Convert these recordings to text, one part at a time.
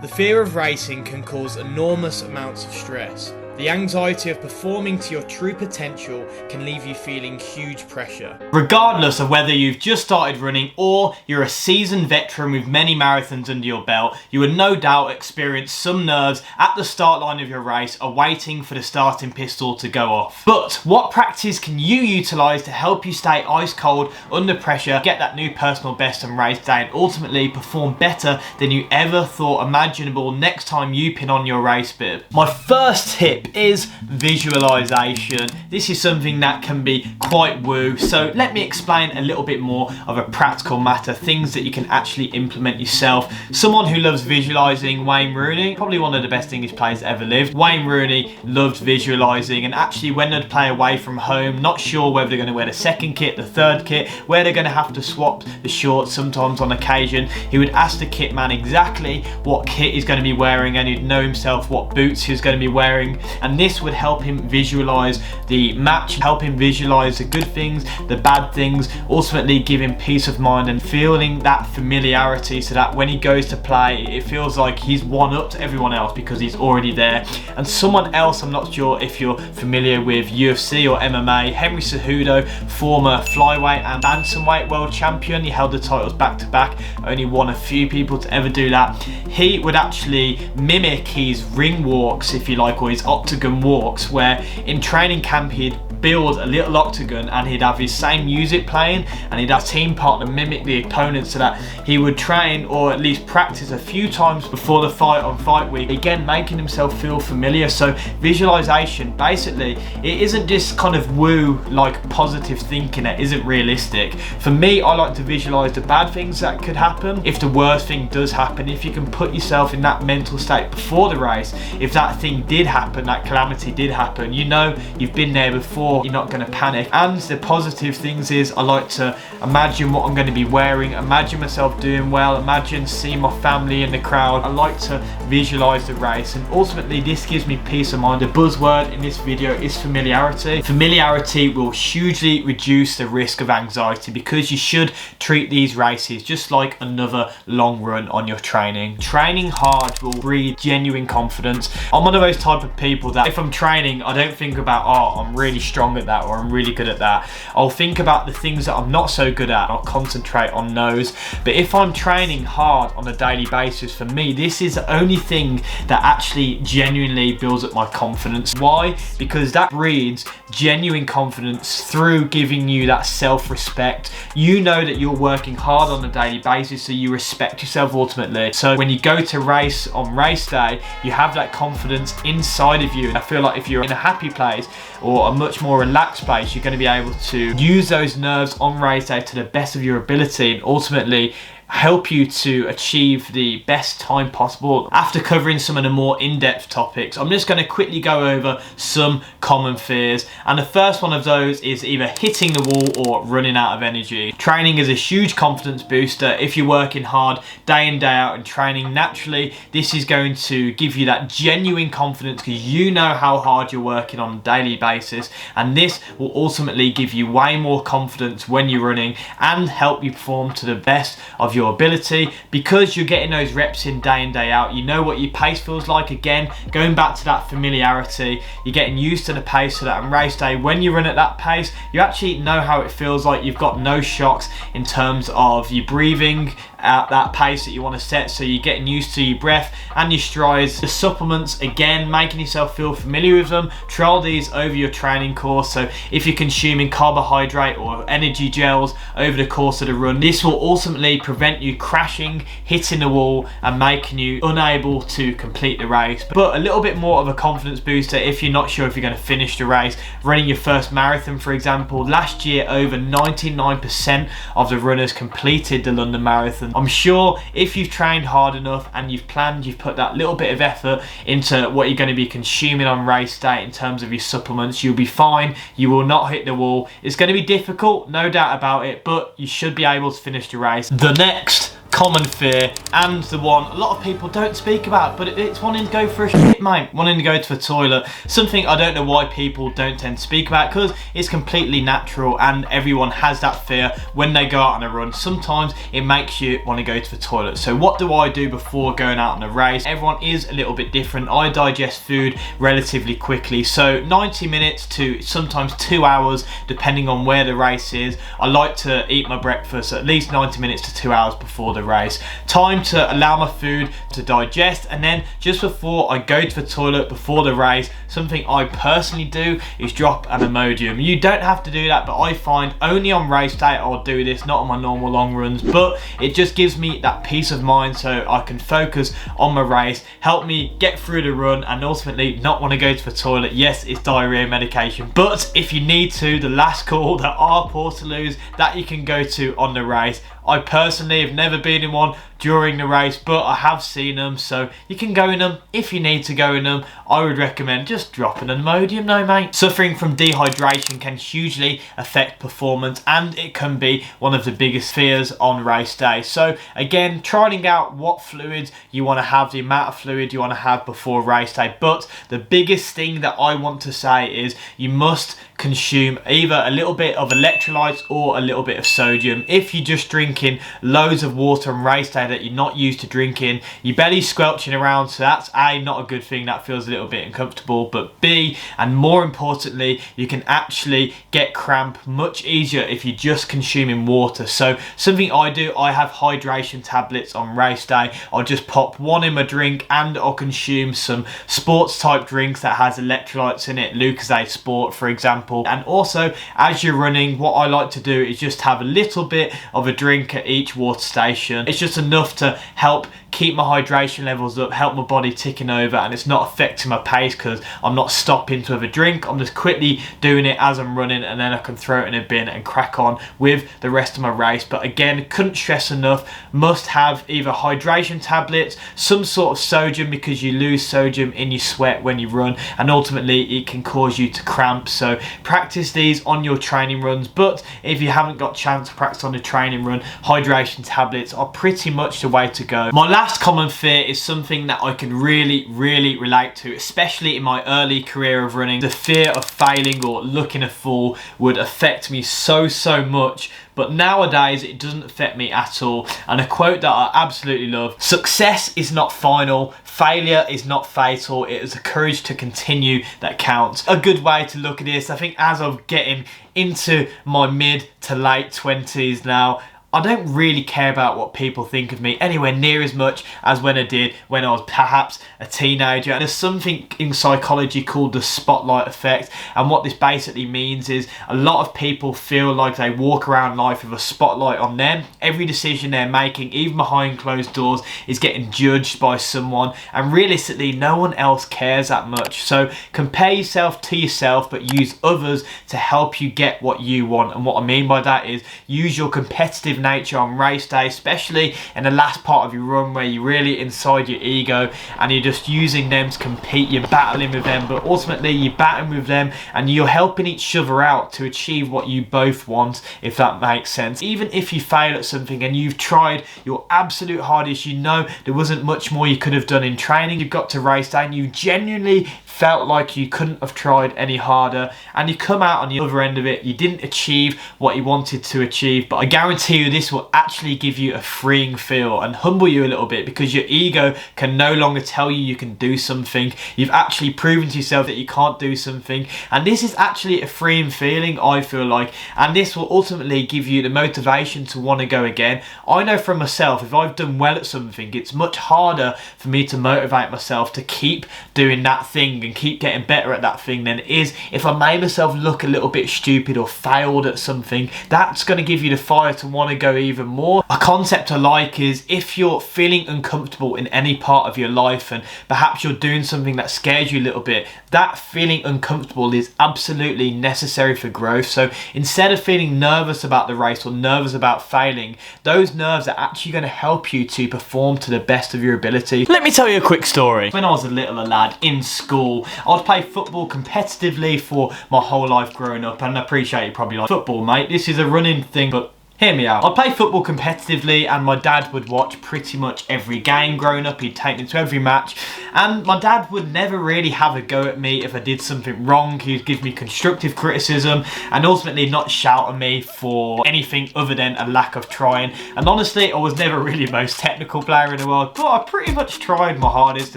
The fear of racing can cause enormous amounts of stress. The anxiety of performing to your true potential can leave you feeling huge pressure. Regardless of whether you've just started running or you're a seasoned veteran with many marathons under your belt, you would no doubt experience some nerves at the start line of your race, awaiting for the starting pistol to go off. But what practice can you utilise to help you stay ice cold under pressure, get that new personal best on race day, and ultimately perform better than you ever thought imaginable next time you pin on your race bib? My first tip is visualization. This is something that can be quite woo, so let me explain a little bit more of a practical matter, things that you can actually implement yourself. Someone who loves visualizing, Wayne Rooney, probably one of the best English players that ever lived. Wayne Rooney loved visualizing, and actually when they'd play away from home, not sure whether they're going to wear the second kit, the third kit, where they're going to have to swap the shorts sometimes on occasion, he would ask the kit man exactly what kit he's going to be wearing, and he'd know himself what boots he was going to be wearing. And this would help him visualize the match, help him visualize the good things, the bad things, ultimately give him peace of mind and feeling that familiarity, so that when he goes to play, it feels like he's one up to everyone else because he's already there. And someone else, I'm not sure if you're familiar with UFC or MMA, Henry Cejudo, former flyweight and bantamweight world champion, he held the titles back to back, only one of few people to ever do that. He would actually mimic his ring walks, if you like, or his octagon walks, where in training camp he'd build a little octagon and he'd have his same music playing, and he'd have a team partner mimic the opponent, so that he would train or at least practice a few times before the fight on fight week, again making himself feel familiar. So visualization, basically, it isn't just kind of woo like positive thinking that isn't realistic. For me, I like to visualize the bad things that could happen if the worst thing does happen. If you can put yourself in that mental state before the race, if that thing did happen, that calamity did happen, you know you've been there before, you're not going to panic. And the positive things is, I like to imagine what I'm going to be wearing, imagine myself doing well, imagine seeing my family in the crowd. I like to visualize the race, and ultimately this gives me peace of mind. The buzzword in this video is familiarity. Familiarity will hugely reduce the risk of anxiety, because you should treat these races just like another long run on your training. Training hard will breed genuine confidence. I'm one of those type of people that if I'm training, I don't think about, oh, I'm really strong at that, or I'm really good at that. I'll think about the things that I'm not so good at, I'll concentrate on those. But if I'm training hard on a daily basis, for me, this is the only thing that actually genuinely builds up my confidence. Why? Because that breeds genuine confidence through giving you that self-respect. You know that you're working hard on a daily basis, so you respect yourself ultimately. So when you go to race on race day, you have that confidence inside of you. And I feel like if you're in a happy place or a much more relaxed place, you're going to be able to use those nerves on race day to the best of your ability, and ultimately help you to achieve the best time possible. After covering some of the more in-depth topics, I'm just going to quickly go over some common fears, and the first one of those is either hitting the wall or running out of energy. Training is a huge confidence booster. If you're working hard day in, day out and training, naturally this is going to give you that genuine confidence, because you know how hard you're working on a daily basis, and this will ultimately give you way more confidence when you're running and help you perform to the best of your ability, because you're getting those reps in day out. You know what your pace feels like. Again, going back to that familiarity, you're getting used to the pace, so that on race day, when you run at that pace, you actually know how it feels like. You've got no shocks in terms of your breathing at that pace that you want to set, so you're getting used to your breath and your strides. The supplements, again, making yourself feel familiar with them. Trial these over your training course. So if you're consuming carbohydrate or energy gels over the course of the run, this will ultimately prevent you crashing, hitting the wall and making you unable to complete the race. But a little bit more of a confidence booster if you're not sure if you're going to finish the race. Running your first marathon, for example, last year over 99% of the runners completed the London Marathon. I'm sure if you've trained hard enough and you've planned, you've put that little bit of effort into what you're going to be consuming on race day in terms of your supplements, you'll be fine. You will not hit the wall. It's going to be difficult, no doubt about it, but you should be able to finish the race. The next common fear, and the one a lot of people don't speak about, but it's wanting to go for a shit, mate. Wanting to go to the toilet. Something I don't know why people don't tend to speak about, because it's completely natural and everyone has that fear when they go out on a run. Sometimes it makes you want to go to the toilet. So what do I do before going out on a race? Everyone is a little bit different. I digest food relatively quickly, so 90 minutes to sometimes 2 hours depending on where the race is. I like to eat my breakfast at least 90 minutes to 2 hours before the race. Time to allow my food to digest, and then just before I go to the toilet before the race, something I personally do is drop an Imodium. You don't have to do that, but I find only on race day I'll do this, not on my normal long runs, but it just gives me that peace of mind so I can focus on my race, help me get through the run, and ultimately not want to go to the toilet. Yes, it's diarrhea medication, but if you need to, the last call, there are portaloos that you can go to on the race. I personally have never been in one during the race, but I have seen them, so you can go in them if you need to go in them. I would recommend just dropping an Imodium though, mate. Suffering from dehydration can hugely affect performance, and it can be one of the biggest fears on race day. So again, trying out what fluids you want to have, the amount of fluid you want to have before race day. But the biggest thing that I want to say is you must consume either a little bit of electrolytes or a little bit of sodium. If you're just drinking loads of water on race day that you're not used to drinking, your belly's squelching around, so that's A, not a good thing, that feels a little bit uncomfortable, but B, and more importantly, you can actually get cramp much easier if you're just consuming water. So something I do, I have hydration tablets on race day. I'll just pop one in my drink, and I'll consume some sports type drinks that has electrolytes in it, Lucozade Sport for example. And also, as you're running, what I like to do is just have a little bit of a drink at each water station. It's just enough to help keep my hydration levels up, help my body ticking over, and it's not affecting my pace because I'm not stopping to have a drink. I'm just quickly doing it as I'm running, and then I can throw it in a bin and crack on with the rest of my race. But again, couldn't stress enough, must have either hydration tablets, some sort of sodium, because you lose sodium in your sweat when you run, and ultimately it can cause you to cramp. So practice these on your training runs, but if you haven't got a chance to practice on a training run, hydration tablets are pretty much the way to go. My last common fear is something that I can really relate to, especially in my early career of running. The fear of failing or looking a fool would affect me so much, but nowadays it doesn't affect me at all. And a quote that I absolutely love: success is not final, failure is not fatal, it is the courage to continue that counts. A good way to look at this, I think, as I'm getting into my mid to late 20s now, I don't really care about what people think of me anywhere near as much as when I did when I was perhaps a teenager. And there's something in psychology called the spotlight effect, and what this basically means is a lot of people feel like they walk around life with a spotlight on them. Every decision they're making, even behind closed doors, is getting judged by someone, and realistically no one else cares that much. So compare yourself to yourself, but use others to help you get what you want. And what I mean by that is use your competitive nature on race day, especially in the last part of your run where you're really inside your ego and you're just using them to compete. You're battling with them, but ultimately you're battling with them and you're helping each other out to achieve what you both want, if that makes sense. Even if you fail at something and you've tried your absolute hardest, you know there wasn't much more you could have done in training, you've got to race day and you genuinely felt like you couldn't have tried any harder, and you come out on the other end of it, you didn't achieve what you wanted to achieve, but I guarantee you this will actually give you a freeing feel and humble you a little bit, because your ego can no longer tell you you can do something. You've actually proven to yourself that you can't do something, and this is actually a freeing feeling, I feel like, and this will ultimately give you the motivation to want to go again. I know from myself, if I've done well at something, it's much harder for me to motivate myself to keep doing that thing and keep getting better at that thing than it is if I made myself look a little bit stupid or failed at something. That's going to give you the fire to want to go even more. A concept I like is, if you're feeling uncomfortable in any part of your life and perhaps you're doing something that scares you a little bit, that feeling uncomfortable is absolutely necessary for growth. So instead of feeling nervous about the race or nervous about failing, those nerves are actually going to help you to perform to the best of your ability. Let me tell you a quick story. When I was a little lad in school, I'd play football competitively for my whole life growing up, and I appreciate you probably like football, mate. This is a running thing, but Hear me out. I played football competitively and my dad would watch pretty much every game growing up. He'd take me to every match and my dad would never really have a go at me if I did something wrong. He'd give me constructive criticism and ultimately not shout at me for anything other than a lack of trying. And honestly, I was never really the most technical player in the world, but I pretty much tried my hardest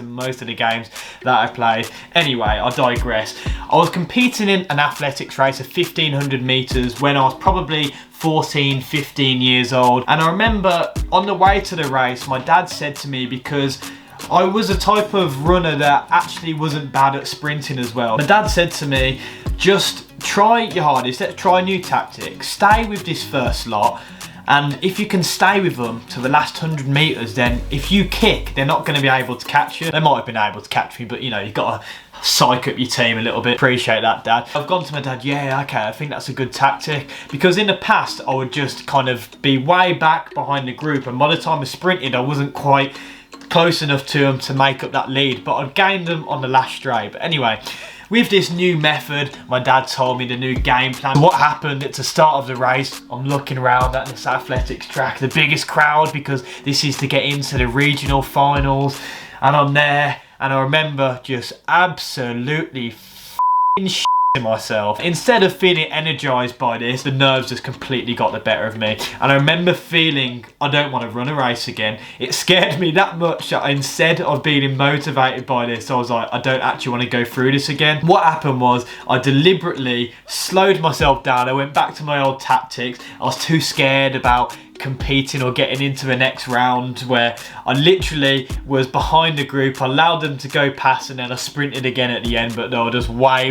in most of the games that I played. Anyway, I digress. I was competing in an athletics race of 1500 meters when I was probably 14, 15 years old. And I remember on the way to the race, my dad said to me, because I was a type of runner that actually wasn't bad at sprinting as well. My dad said to me, just try your hardest, let's try a new tactic. Stay with this first lot. And if you can stay with them to the last 100 meters, then if you kick, they're not going to be able to catch you. They might have been able to catch me, but you know, you've got to psych up your team a little bit. Appreciate that, Dad. I've gone to my dad, yeah, okay, I think that's a good tactic. Because in the past, I would just kind of be way back behind the group. And by the time I sprinted, I wasn't quite close enough to them to make up that lead. But I'd gained them on the last straight. But anyway, with this new method, my dad told me the new game plan. What happened at the start of the race, I'm looking around at this athletics track, the biggest crowd, because this is to get into the regional finals. And I'm there, and I remember just absolutely f***ing myself. Instead of feeling energized by this, the nerves just completely got the better of me. And I remember feeling, I don't want to run a race again. It scared me that much that instead of being motivated by this, I was like, I don't actually want to go through this again. What happened was I deliberately slowed myself down. I went back to my old tactics. I was too scared about competing or getting into the next round, where I literally was behind the group. I allowed them to go past and then I sprinted again at the end, but they were just way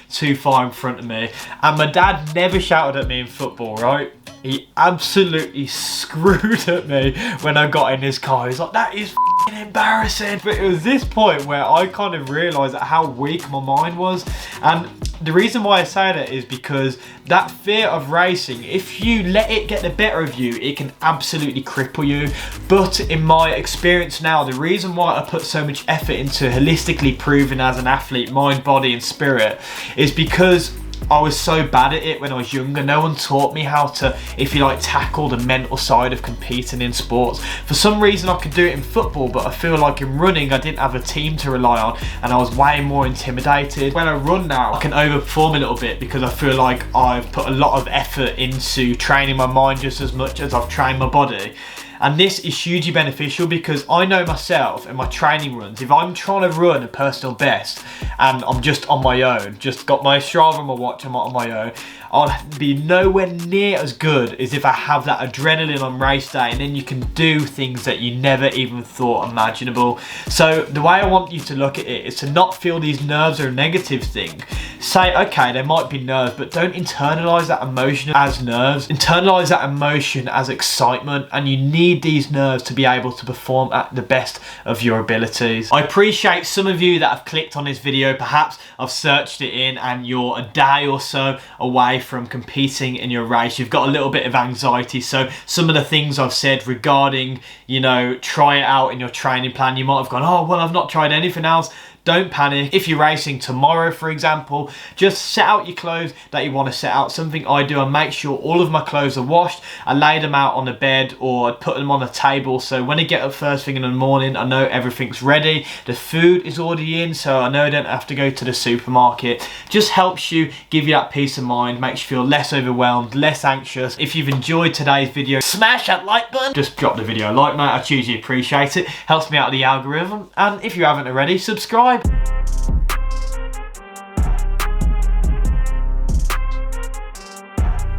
too far in front of me. And my dad never shouted at me in football, right? He absolutely screwed at me when I got in his car. He's like, that is f***ing embarrassing. But it was this point where I kind of realised how weak my mind was. And the reason why I say that is because that fear of racing, if you let it get the better of you, it can absolutely cripple you. But in my experience now, the reason why I put so much effort into holistically proving as an athlete, mind, body and spirit, is because I was so bad at it when I was younger. No one taught me how to, if you like, tackle the mental side of competing in sports. For some reason I could do it in football, but I feel like in running I didn't have a team to rely on and I was way more intimidated. When I run now, I can overperform a little bit because I feel like I've put a lot of effort into training my mind just as much as I've trained my body. And this is hugely beneficial because I know myself in my training runs, if I'm trying to run a personal best and I'm just on my own, just got my STRAVA on my watch, I'm on my own, I'll be nowhere near as good as if I have that adrenaline on race day, and then you can do things that you never even thought imaginable. So the way I want you to look at it is to not feel these nerves are a negative thing. Say, okay, there might be nerves, but don't internalize that emotion as nerves. Internalize that emotion as excitement, and you need these nerves to be able to perform at the best of your abilities. I appreciate some of you that have clicked on this video. Perhaps I've searched it in and you're a day or so away from competing in your race. You've got a little bit of anxiety. So some of the things I've said regarding, you know, try it out in your training plan, you might have gone, oh, well, I've not tried anything else. Don't panic. If you're racing tomorrow, for example, just set out your clothes that you want to set out. Something I do, I make sure all of my clothes are washed. I lay them out on the bed or I put them on a table. So when I get up first thing in the morning, I know everything's ready. The food is already in, so I know I don't have to go to the supermarket. Just helps you, give you that peace of mind, makes you feel less overwhelmed, less anxious. If you've enjoyed today's video, smash that like button. Just drop the video a like, mate. I hugely appreciate it. Helps me out of the algorithm. And if you haven't already, subscribe.